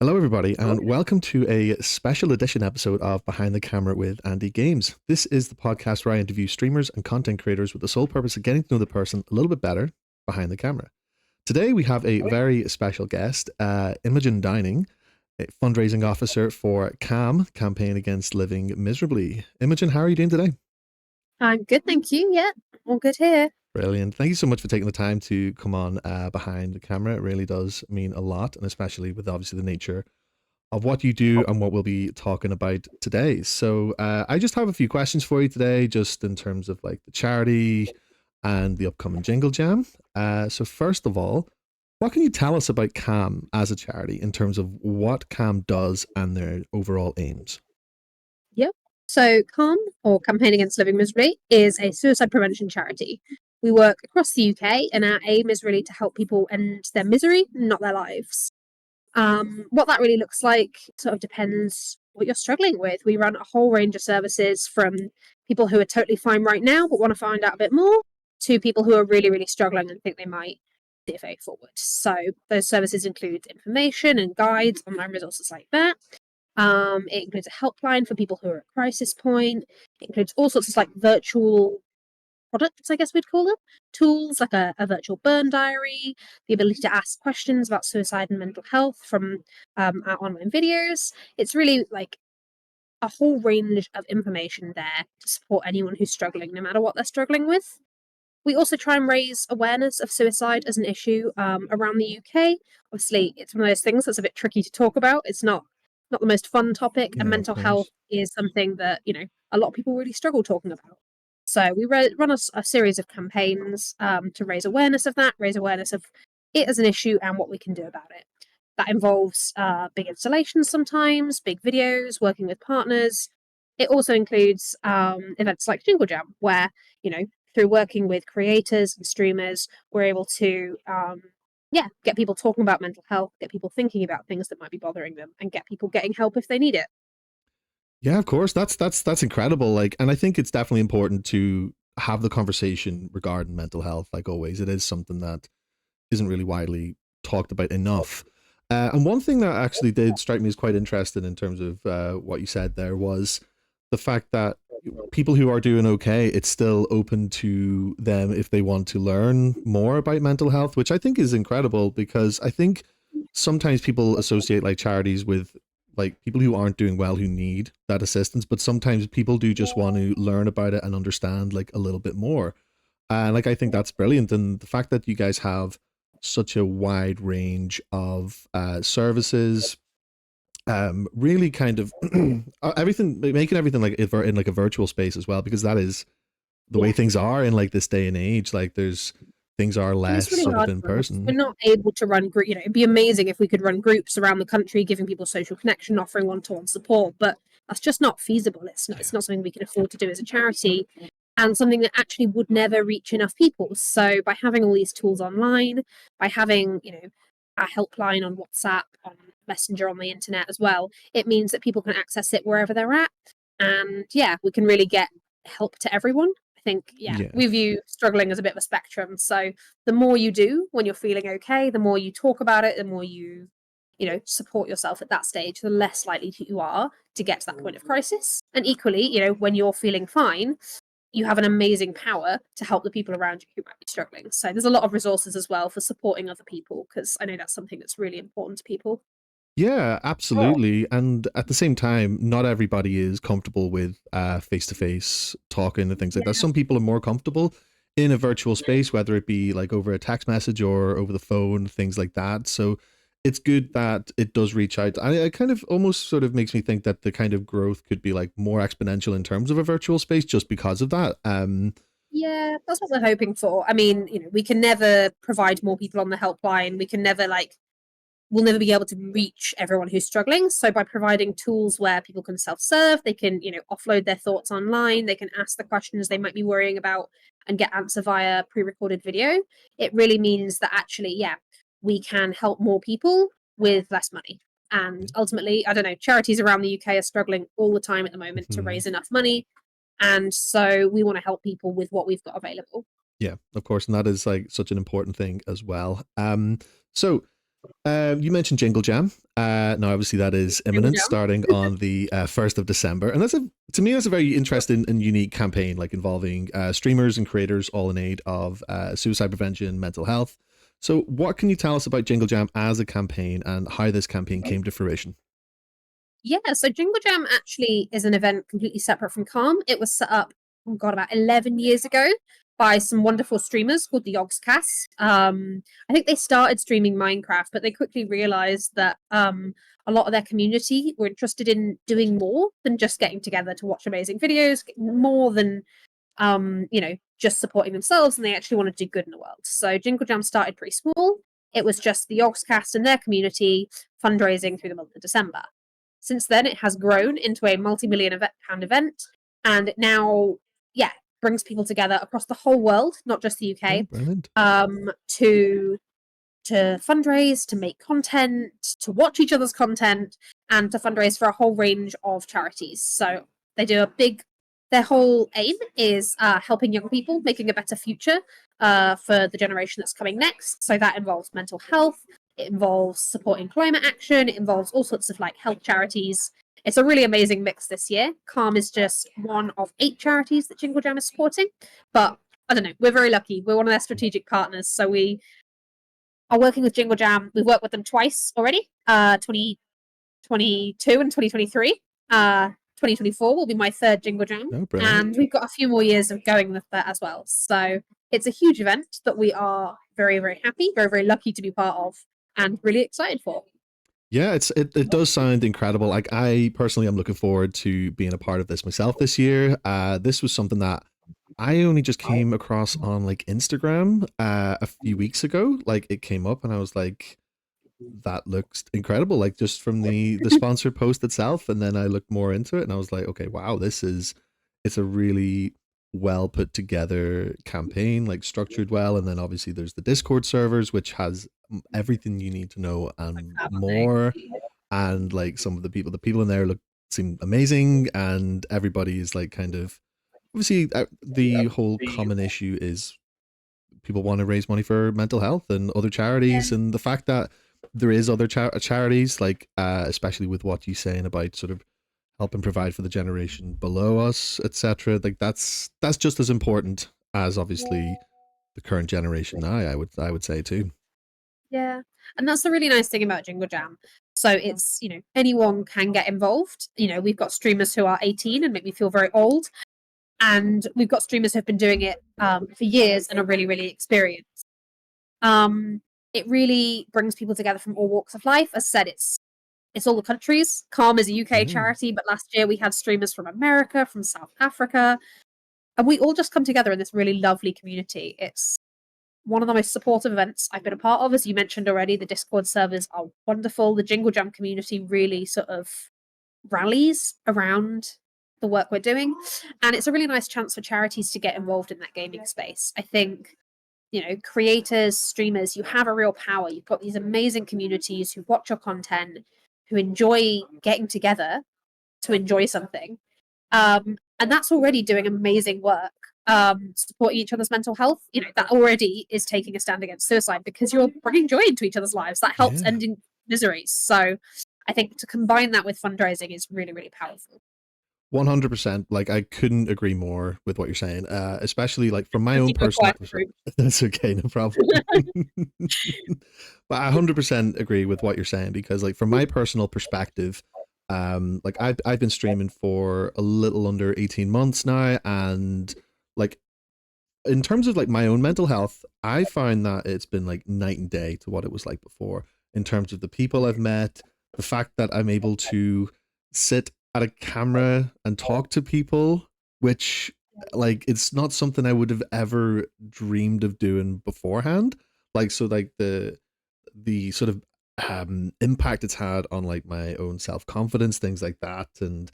Hello, everybody, and welcome to a special edition episode of Behind the Camera with AndyGames. This is the podcast where I interview streamers and content creators with the sole purpose of getting to know the person a little bit better behind the camera. Today, we have a very special guest, Imogen Dining, a fundraising officer for Campaign Against Living Miserably. Imogen, how are you doing today? I'm good, thank you. Yeah, all good here. Brilliant. Thank you so much for taking the time to come on behind the camera. It really does mean a lot, and especially with obviously the nature of what you do and what we'll be talking about today. So I just have a few questions for you today, just in terms of like the charity and the upcoming Jingle Jam. So first of all, what can you tell us about CAM as a charity in terms of what CAM does and their overall aims? Yep. So, CALM, or Campaign Against Living Miserably, is a suicide prevention charity. We work across the UK, and our aim is really to help people end their misery, not their lives. What that really looks like sort of depends what you're struggling with. We run a whole range of services from people who are totally fine right now but want to find out a bit more to people who are really, really struggling and think they might see a way forward. So those services include information and guides, online resources like that. It includes a helpline for people who are at crisis point. It includes all sorts of like virtual products, I guess we'd call them, tools like a virtual burn diary, the ability to ask questions about suicide and mental health from our online videos. It's really like a whole range of information there to support anyone who's struggling, no matter what they're struggling with. We also try and raise awareness of suicide as an issue around the UK. Obviously, it's one of those things that's a bit tricky to talk about. It's not the most fun topic, and Yeah, of mental health course. is something that a lot of people really struggle talking about. So we run a series of campaigns to raise awareness of that, raise awareness of it as an issue and what we can do about it. That involves big installations sometimes, big videos, working with partners. It also includes events like Jingle Jam, where through working with creators and streamers, we're able to get people talking about mental health, get people thinking about things that might be bothering them, and get people getting help if they need it. Yeah, of course. That's incredible. Like, and I think it's definitely important to have the conversation regarding mental health. Like always, it is something that isn't really widely talked about enough. And one thing that actually did strike me as quite interesting in terms of what you said there was the fact that people who are doing okay, it's still open to them if they want to learn more about mental health, which I think is incredible because I think sometimes people associate like charities with like people who aren't doing well who need that assistance, but sometimes people do just want to learn about it and understand like a little bit more. And like I think that's brilliant. And the fact that you guys have such a wide range of services, really kind of everything, making everything like in like a virtual space as well, because that is the way Yeah. things are in like this day and age. Like there's things are And less it's really sort of hard in for us. We're person. not able to run group. It'd be amazing if we could run groups around the country, giving people social connection, offering one-to-one support. But that's just not feasible. It's not something we can afford to do as a charity, and something that actually would never reach enough people. So by having all these tools online, by having our helpline on WhatsApp, on Messenger, on the internet as well, it means that people can access it wherever they're at, and yeah, we can really get help to everyone. I think, yeah, Yeah. we view struggling as a bit of a spectrum. So the more you do when you're feeling okay, the more you talk about it, the more support yourself at that stage, the less likely you are to get to that point of crisis. And equally, when you're feeling fine, you have an amazing power to help the people around you who might be struggling. So there's a lot of resources as well for supporting other people, because I know that's something that's really important to people. Yeah, absolutely. And at the same time, not everybody is comfortable with face to face talking and things like that. Yeah. Some people are more comfortable in a virtual space, whether it be like over a text message or over the phone, things like that. So it's good that it does reach out. It kind of almost sort of makes me think that the kind of growth could be like more exponential in terms of a virtual space just because of that. Yeah, that's what we're hoping for. I mean, we can never provide more people on the helpline. We can never we'll never be able to reach everyone who's struggling. So by providing tools where people can self-serve, they can, offload their thoughts online, they can ask the questions they might be worrying about and get answer via pre-recorded video. It really means that actually, yeah, we can help more people with less money. And ultimately, I don't know, charities around the UK are struggling all the time at the moment to Mhm. raise enough money. And so we want to help people with what we've got available. Yeah, of course. And that is like such an important thing as well. So You mentioned Jingle Jam. Now, obviously, that is Jingle imminent, Jam. starting on the 1st of December, and to me that's a very interesting and unique campaign, like involving streamers and creators all in aid of suicide prevention, mental health. So, what can you tell us about Jingle Jam as a campaign and how this campaign came to fruition? Yeah, so Jingle Jam actually is an event completely separate from Calm. It was set up, oh God, about 11 years ago by some wonderful streamers called the Yogscast. I think they started streaming Minecraft, but they quickly realized that a lot of their community were interested in doing more than just getting together to watch amazing videos, more than just supporting themselves, and they actually wanted to do good in the world. So Jingle Jam started pretty small. It was just the Yogscast and their community fundraising through the month of December. Since then, it has grown into a multi-million pound event, and it now, yeah, brings people together across the whole world, not just the Oh, UK, brilliant! to fundraise, to make content, to watch each other's content, and to fundraise for a whole range of charities. So they do a big. Their whole aim is helping young people, making a better future for the generation that's coming next. So that involves mental health, it involves supporting climate action, it involves all sorts of like health charities. It's a really amazing mix this year. Calm is just one of 8 charities that Jingle Jam is supporting, but I don't know. We're very lucky. We're one of their strategic partners, so we are working with Jingle Jam. We've worked with them twice already, 2022 and 2023. 2024 will be my third Jingle Jam, Oh, brilliant! and we've got a few more years of going with that as well. So it's a huge event that we are very, very happy, very, very lucky to be part of, and really excited for. Yeah, it does sound incredible. Like, I personally am looking forward to being a part of this myself this year. This was something that I only just came across on like Instagram a few weeks ago. Like, it came up and I was like, that looks incredible, like just from the sponsor post itself. And then I looked more into it and I was like, okay, wow, it's a really well put together campaign, like structured well. And then obviously there's the Discord servers, which has everything you need to know and more. And like some of the people in there seem amazing, and everybody is like kind of obviously the whole common issue is people want to raise money for mental health and other Yeah. charities, and the fact that there is other charities, like especially with what you saying about sort of helping provide for the generation below us, etc., like that's just as important as obviously the current generation now, I would say too. Yeah. And that's the really nice thing about Jingle Jam. So it's, anyone can get involved. We've got streamers who are 18 and make me feel very old. And we've got streamers who've been doing it for years and are really, really experienced. It really brings people together from all walks of life. As I said, it's all the countries. Calm is a UK Mm. charity, but last year we had streamers from America, from South Africa, and we all just come together in this really lovely community. It's one of the most supportive events I've been a part of. As you mentioned already, the Discord servers are wonderful. The Jingle Jam community really sort of rallies around the work we're doing. And it's a really nice chance for charities to get involved in that gaming space. I think, creators, streamers, you have a real power. You've got these amazing communities who watch your content, who enjoy getting together to enjoy something. And that's already doing amazing work, supporting each other's mental health. That already is taking a stand against suicide because you're bringing joy into each other's lives. That helps Yeah, ending miseries. So I think to combine that with fundraising is really, really powerful. 100%. Like, I couldn't agree more with what you're saying, especially like from my As own you go personal quiet perspective. group. That's okay, no problem. But I 100% agree with what you're saying, because like from my personal perspective, like I've been streaming for a little under 18 months now, and like in terms of like my own mental health, I find that it's been like night and day to what it was like before, in terms of the people I've met, the fact that I'm able to sit at a camera and talk to people, which like it's not something I would have ever dreamed of doing beforehand. Like, so like the sort of impact it's had on like my own self-confidence, things like that, and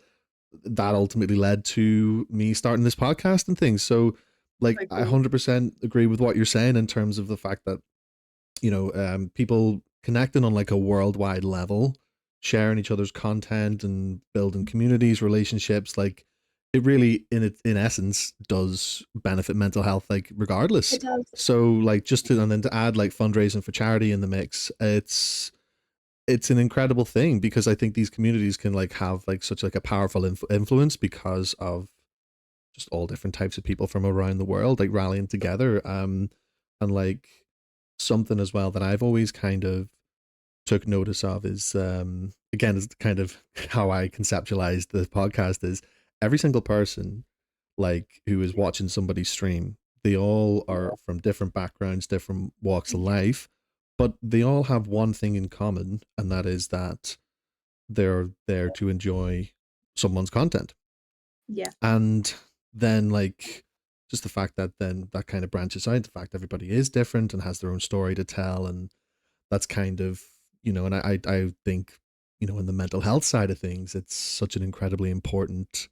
that ultimately led to me starting this podcast and things. So like So I cool. 100% agree with what you're saying in terms of the fact that people connecting on like a worldwide level, sharing each other's content and building communities, relationships, like it really in essence does benefit mental health, like regardless. It does. So like just to and then to add like fundraising for charity in the mix, it's an incredible thing because I think these communities can like have like such like a powerful influence because of just all different types of people from around the world like rallying together. And like something as well that I've always kind of took notice of is again is kind of how I conceptualized the podcast is every single person like who is watching somebody stream, they all are from different backgrounds, different walks of Yeah. life, but they all have one thing in common, and that is that they're there to enjoy someone's content. Yeah. And then like just the fact that then that kind of branches out, the fact everybody is different and has their own story to tell, and that's kind of, and I think, in the mental health side of things, it's such an incredibly important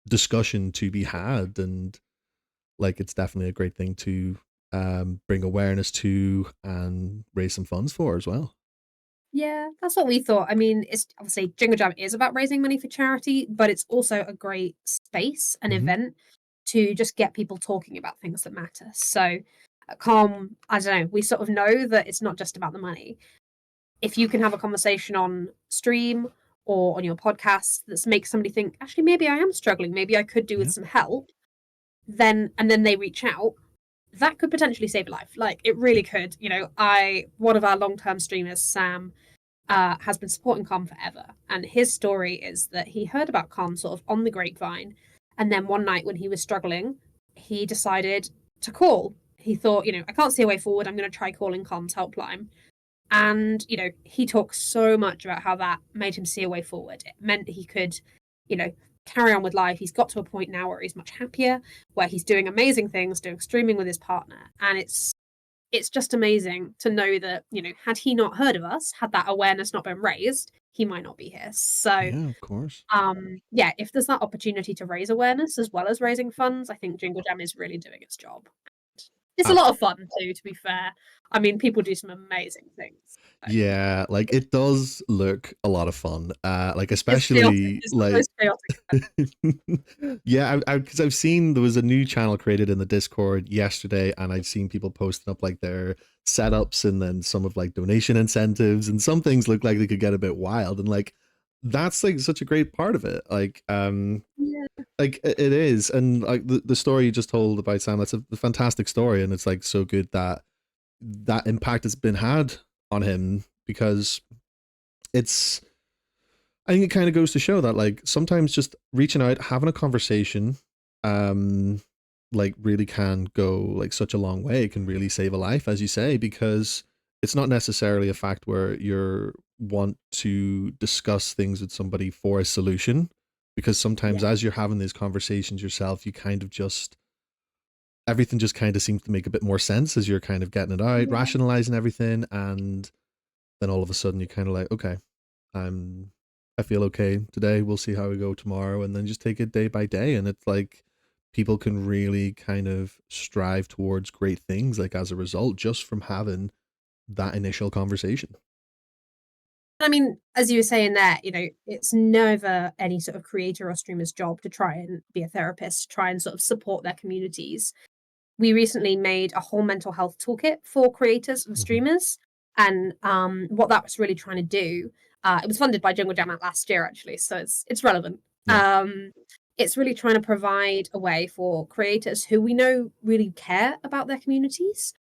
discussion to be had, and like it's definitely a great thing to bring awareness to and raise some funds for as well. Yeah, that's what we thought. I mean, it's obviously Jingle Jam is about raising money for charity, but it's also a great space, an Hmm. event to just get people talking about things that matter. So, at Calm, I don't know, we sort of know that it's not just about the money. If you can have a conversation on stream or on your podcast that makes somebody think, actually, maybe I am struggling, maybe I could do with Yeah. some help, then they reach out, that could potentially save a life. Like it really could. I one of our long-term streamers, Sam, has been supporting Calm forever. And his story is that he heard about Calm sort of on the grapevine. And then one night when he was struggling, he decided to call. He thought, I can't see a way forward. I'm going to try calling Calm's helpline. And, he talks so much about how that made him see a way forward. It meant he could, you know, carry on with life. He's got to a point now where he's much happier, where he's doing amazing things, doing streaming with his partner. And it's just amazing to know that, had he not heard of us, had that awareness not been raised, he might not be here. So Yeah, of course. yeah, if there's that opportunity to raise awareness as well as raising funds, I think Jingle Jam is really doing its job. It's a lot of fun too, to be fair. I mean, people do some amazing things. So, Yeah, like it does look a lot of fun. Like it's chaotic. especially It's the like most chaotic. yeah, because I've seen there was a new channel created in the Discord yesterday, and I've seen people posting up like their setups and then some of like donation incentives, and some things look like they could get a bit wild, and like that's like such a great part of it. Yeah. Like it is, and like the story you just told about Sam, that's a fantastic story, and it's like so good that that impact has been had on him because it's I think it kind of goes to show that like sometimes just reaching out, having a conversation, um, like really can go like such a long way. It can really save a life, as you say, because it's not necessarily a fact where you're want to discuss things with somebody for a solution. Because sometimes Yeah. as you're having these conversations yourself, you kind of just everything just kind of seems to make a bit more sense as you're kind of getting it out, Yeah. rationalizing everything, and then all of a sudden you're kind of like, okay, I'm I feel okay today. We'll see how we go tomorrow, and then just take it day by day. And it's like people can really kind of strive towards great things, like as a result, just from having that initial conversation. I mean, as you were saying there, it's never any sort of creator or streamer's job to try and be a therapist, to try and sort of support their communities. We recently made a whole mental health toolkit for creators and Hmm. streamers. And what that was really trying to do, it was funded by Jingle Jam last year, actually, so it's relevant. Yeah. It's really trying to provide a way for creators who we know really care about their communities,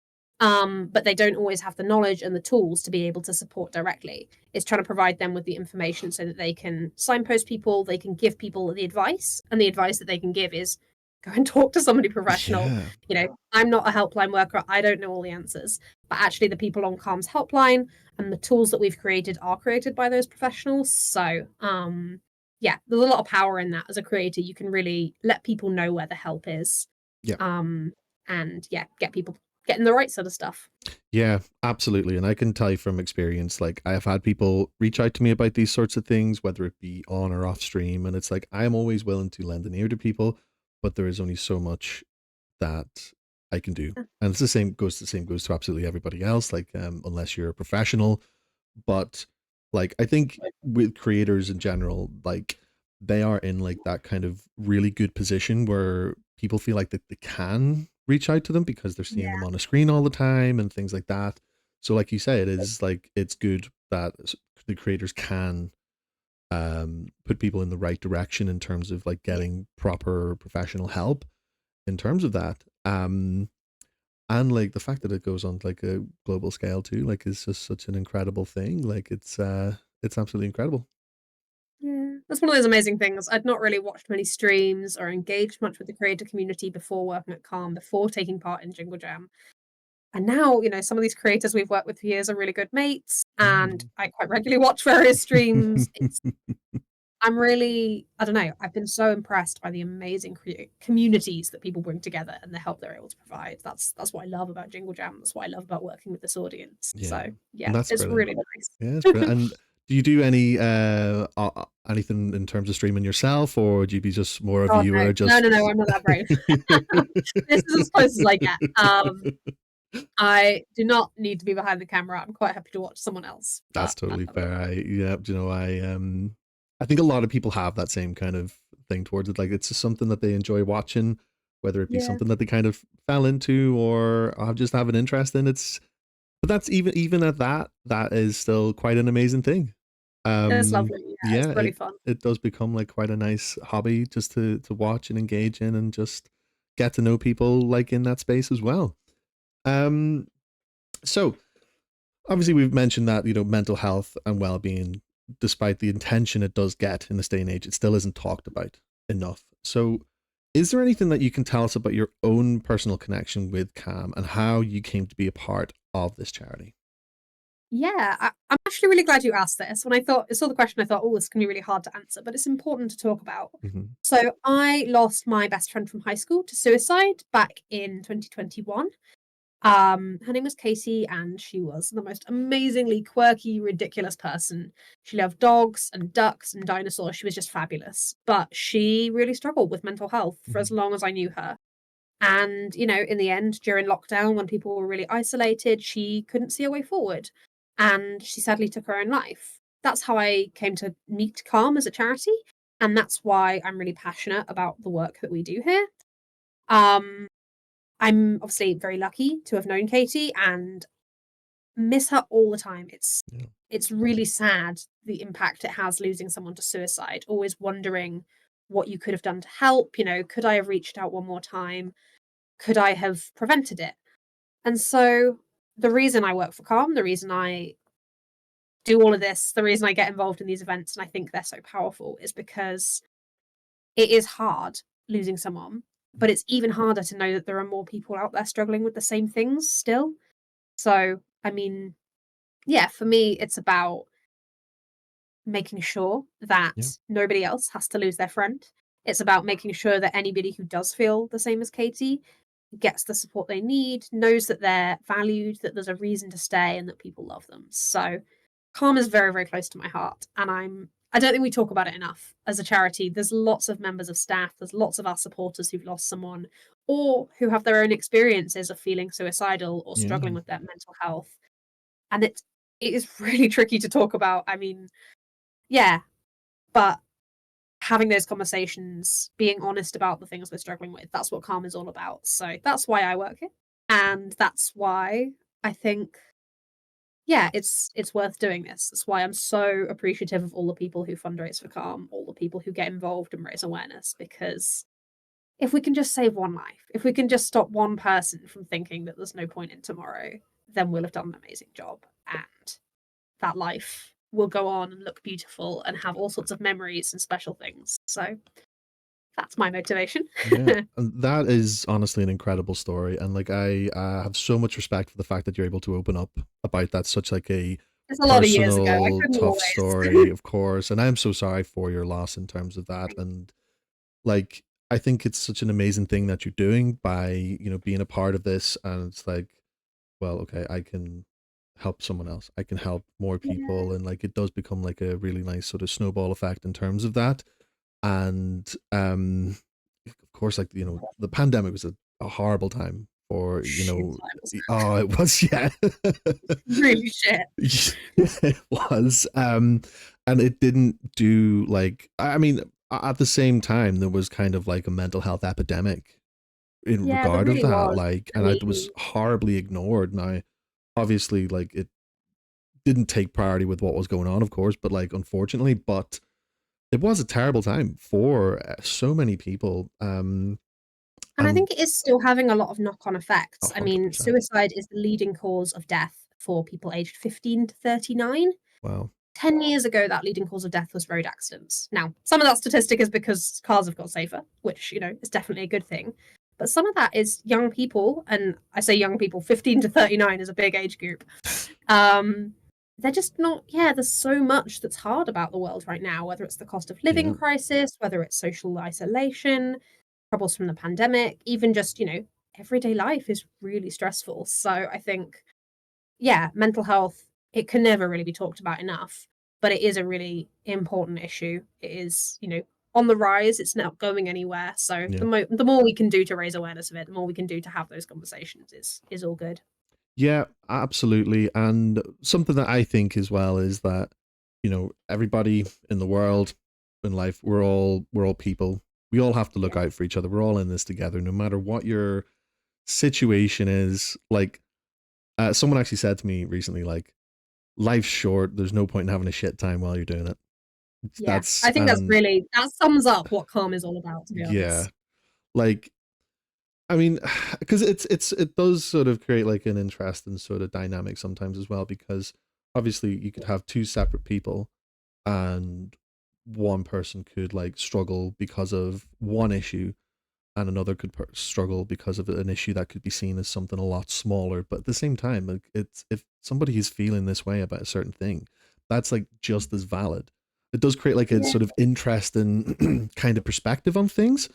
but they don't always have the knowledge and the tools to be able to support directly. It's trying to provide them with the information so that they can signpost people, they can give people the advice, and the advice that they can give is go and talk to somebody professional. Yeah. I'm not a helpline worker, I don't know all the answers, but actually the people on Calm's helpline and the tools that we've created are created by those professionals. So yeah, there's a lot of power in that. As a creator, you can really let people know where the help is, Yeah. um and yeah, get people getting the right sort of stuff. Yeah, absolutely. And I can tell you from experience, like I have had people reach out to me about these sorts of things, whether it be on or off stream. And it's like, I am always willing to lend an ear to people, but there is only so much that I can do. And it's the same goes to absolutely everybody else. Like, unless you're a professional, but like, I think with creators in general, like they are in like that kind of really good position where people feel like that they can reach out to them because they're seeing them Yeah. on a screen all the time and things like that. So like you say, it is like it's good that the creators can put people in the right direction in terms of like Yeah. getting proper professional help in terms of that. And like the fact that it goes on like a global scale too, like is just such an incredible thing. Like it's absolutely incredible. Yeah, that's one of those amazing things. I'd not really watched many streams or engaged much with the creator community before working at Calm, before taking part in Jingle Jam. And now, some of these creators we've worked with for years are really good mates, and Mm. I quite regularly watch various streams. I don't know, I've been so impressed by the amazing communities that people bring together and the help they're able to provide. That's what I love about Jingle Jam. That's what I love about working with this audience. Yeah, So yeah, and that's it's brilliant. really Yeah, it's nice. brilliant. And do you do any anything in terms of streaming yourself, or do you be just more a God, no. viewer? No, Just no, no, I'm not that brave. This is as close as I get. I do not need to be behind the camera. I'm quite happy to watch someone else, That's but totally I'm not. fair. I think a lot of people have that same kind of thing towards it. Like it's just something that they enjoy watching, whether it be Yeah, something that they kind of fell into or just have an interest in. But that's even at that, that is still quite an amazing thing. it's lovely. Yeah, it's Yeah, really it fun. it does become like quite a nice hobby just to watch and engage in and just get to know people like in that space as well. Um, so obviously we've mentioned that mental health and well-being, despite the intention it does get in this day and age, it still isn't talked about enough. So is there anything that you can tell us about your own personal connection with Cam and how you came to be a part of this charity? Yeah, I'm actually really glad you asked this. When I saw the question, I thought, oh, this can be really hard to answer, but it's important to talk about. Mm-hmm. So I lost my best friend from high school to suicide back in 2021. Her name was Casey, and she was the most amazingly quirky, ridiculous person. She loved dogs and ducks and dinosaurs. She was just fabulous. But she really struggled with mental health for as Mm-hmm. long as I knew her. And, in the end, during lockdown, when people were really isolated, she couldn't see a way forward. And she sadly took her own life. That's how I came to meet Calm as a charity. And that's why I'm really passionate about the work that we do here. Um, I'm obviously very lucky to have known Katie and miss her all the time. Yeah. It's really sad the impact it has losing someone to suicide. Always wondering what you could have done to help. Could I have reached out one more time? Could I have prevented it? And so the reason I work for Calm, the reason I do all of this, the reason I get involved in these events and I think they're so powerful is because it is hard losing someone, but it's even harder to know that there are more people out there struggling with the same things still. So, I mean, yeah, for me, it's about making sure that Yeah. nobody else has to lose their friend. It's about making sure that anybody who does feel the same as Katie gets the support they need, knows that they're valued, that there's a reason to stay, and that people love them. So, Calm is very, very close to my heart, and I don't think we talk about it enough as a charity. There's lots of members of staff, there's lots of our supporters who've lost someone or who have their own experiences of feeling suicidal or struggling Yeah. with their mental health. And it is really tricky to talk about. I mean, yeah, but having those conversations, being honest about the things we're struggling with, that's what Calm is all about. So that's why I work here. And that's why I think, yeah, it's worth doing this. That's why I'm so appreciative of all the people who fundraise for Calm, all the people who get involved and raise awareness, because if we can just save one life, if we can just stop one person from thinking that there's no point in tomorrow, then we'll have done an amazing job. And that life will go on and look beautiful and have all sorts of memories and special things. So that's my motivation. Yeah, and that is honestly an incredible story, and like I have so much respect for the fact that you're able to open up about that such like a It's a lot of years ago. I personal, couldn't tough always. story, of course. And I'm so sorry for your loss in terms of that. And like, I think it's such an amazing thing that you're doing by being a part of this, and it's like, well, okay, I can help someone else. I can help more Yeah. people, and like it does become like a really nice sort of snowball effect in terms of that. And of course, like the pandemic was a horrible time for Shit times. oh, it was, yeah. Really shit. It was, and it didn't do like, I mean, at the same time, there was kind of like a mental health epidemic in Yeah, there regard of really that, was. like, I and it was mean, horribly ignored. Now, obviously, like, it didn't take priority with what was going on, of course, but like, unfortunately, but it was a terrible time for so many people. and I And think it is still having a lot of knock-on effects. I mean, 100%. suicide is the leading cause of death for people aged 15 to 39. Wow. 10 years ago, that leading cause of death was road accidents. Now, some of that statistic is because cars have got safer, which, is definitely a good thing. But some of that is young people, and I say young people, 15 to 39 is a big age group. Um, they're just not, yeah, there's so much that's hard about the world right now, whether it's the cost of living Yeah. crisis, whether it's social isolation, troubles from the pandemic, even just, everyday life is really stressful. So I think, yeah, mental health, it can never really be talked about enough, but it is a really important issue. It is, on the rise, it's not going anywhere. So Yeah. the more we can do to raise awareness of it, the more we can do to have those conversations is all good. Yeah, absolutely. And something that I think as well is that, everybody in the world, in life, we're all people. We all have to look Yeah. out for each other. We're all in this together, no matter what your situation is. Like, someone actually said to me recently, like, life's short. There's no point in having a shit time while you're doing it. Yeah. That's I think and that sums up what calm is all about, to be yeah, honest. like, I mean, because it does sort of create like an interesting sort of dynamic sometimes as well, because obviously you could have two separate people, and one person could like struggle because of one issue, and another could struggle because of an issue that could be seen as something a lot smaller. But at the same time, like, it's, if somebody is feeling this way about a certain thing, that's like just as valid. It does create like a Yeah. sort of interesting kind of perspective on things.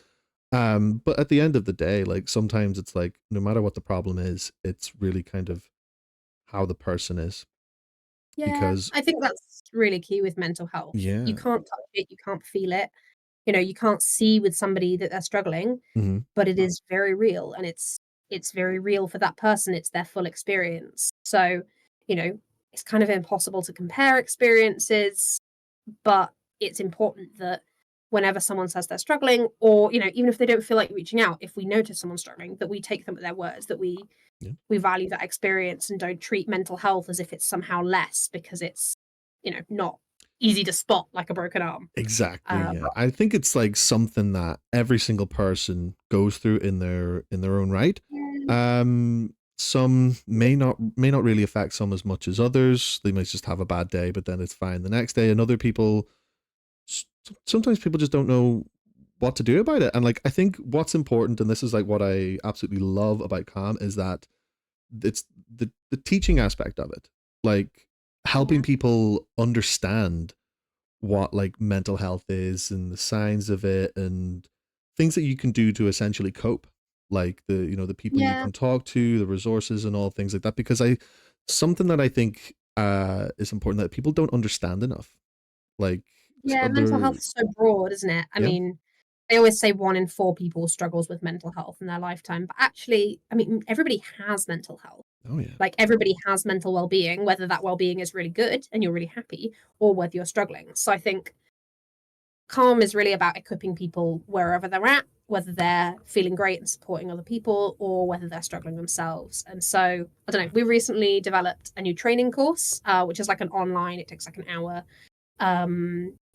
But at the end of the day, like, sometimes it's like, no matter what the problem is, it's really kind of how the person is. Yeah. Because I think that's really key with mental health. You yeah. can't touch it, you can't feel it. You can't see with somebody that they're struggling, Hmm. but it is very real, and it's very real for that person. It's their full experience. So, you know, it's kind of impossible to compare experiences, but it's important that whenever someone says they're struggling, or even if they don't feel like reaching out, if we notice someone struggling, that we take them at their words, that Yeah. we value that experience and don't treat mental health as if it's somehow less because it's not easy to spot like a broken arm. Exactly. Yeah. But I think it's like something that every single person goes through in their own right. yeah, Some may not really affect some as much as others. They might just have a bad day, but then it's fine the next day. And other people, sometimes people just don't know what to do about it. And like, I think what's important, and this is like what I absolutely love about Calm, is that it's the teaching aspect of it, like helping yeah, people understand what like mental health is and the signs of it, and things that you can do to essentially cope, like the people you yeah. can talk to, the resources and all things like that. Because I something that I think is important that people don't understand enough, like, Yeah, mental they're health is so broad, isn't it? I yeah. mean, they always say 1 in 4 people struggles with mental health in their lifetime, but actually, I mean, everybody has mental health. Oh yeah. Like, everybody has mental well-being, whether that well-being is really good and you're really happy, or whether you're struggling. So I think Calm is really about equipping people wherever they're at, whether they're feeling great and supporting other people or whether they're struggling themselves. And so, I don't know, we recently developed a new training course, which is like an online, it takes like an hour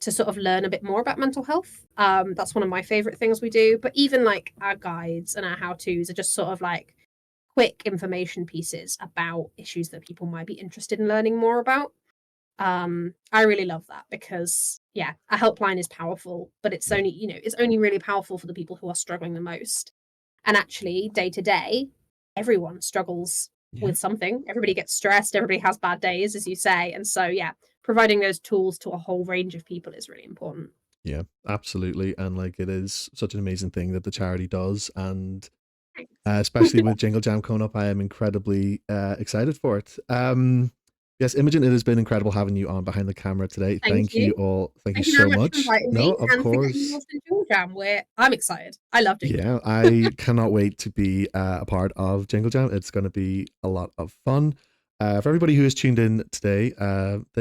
to sort of learn a bit more about mental health. That's one of my favorite things we do. But even like our guides and our how to's are just sort of like quick information pieces about issues that people might be interested in learning more about. I really love that because yeah, a helpline is powerful, but it's Yeah. only it's only really powerful for the people who are struggling the most. And actually, day to day, everyone struggles Yeah. with something. Everybody gets stressed. Everybody has bad days, as you say. And so, yeah, providing those tools to a whole range of people is really important. Yeah, absolutely. And like, it is such an amazing thing that the charity does. And Thanks. especially with Jingle Jam coming up, I am incredibly excited for it. Yes, Imogen, it has been incredible having you on behind the camera today. Thank Thank you you. all. Thank you Thank you very so much for much. inviting No, me of and for getting me course. involved in Jingle Jam. I'm excited. I love Jingle Yeah, Jam. I cannot wait to be a part of Jingle Jam. It's going to be a lot of fun. For everybody who has tuned in today,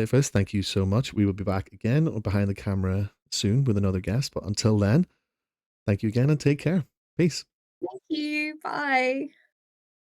first, thank you so much. We will be back again behind the camera soon with another guest. But until then, thank you again and take care. Peace. Thank you. Bye.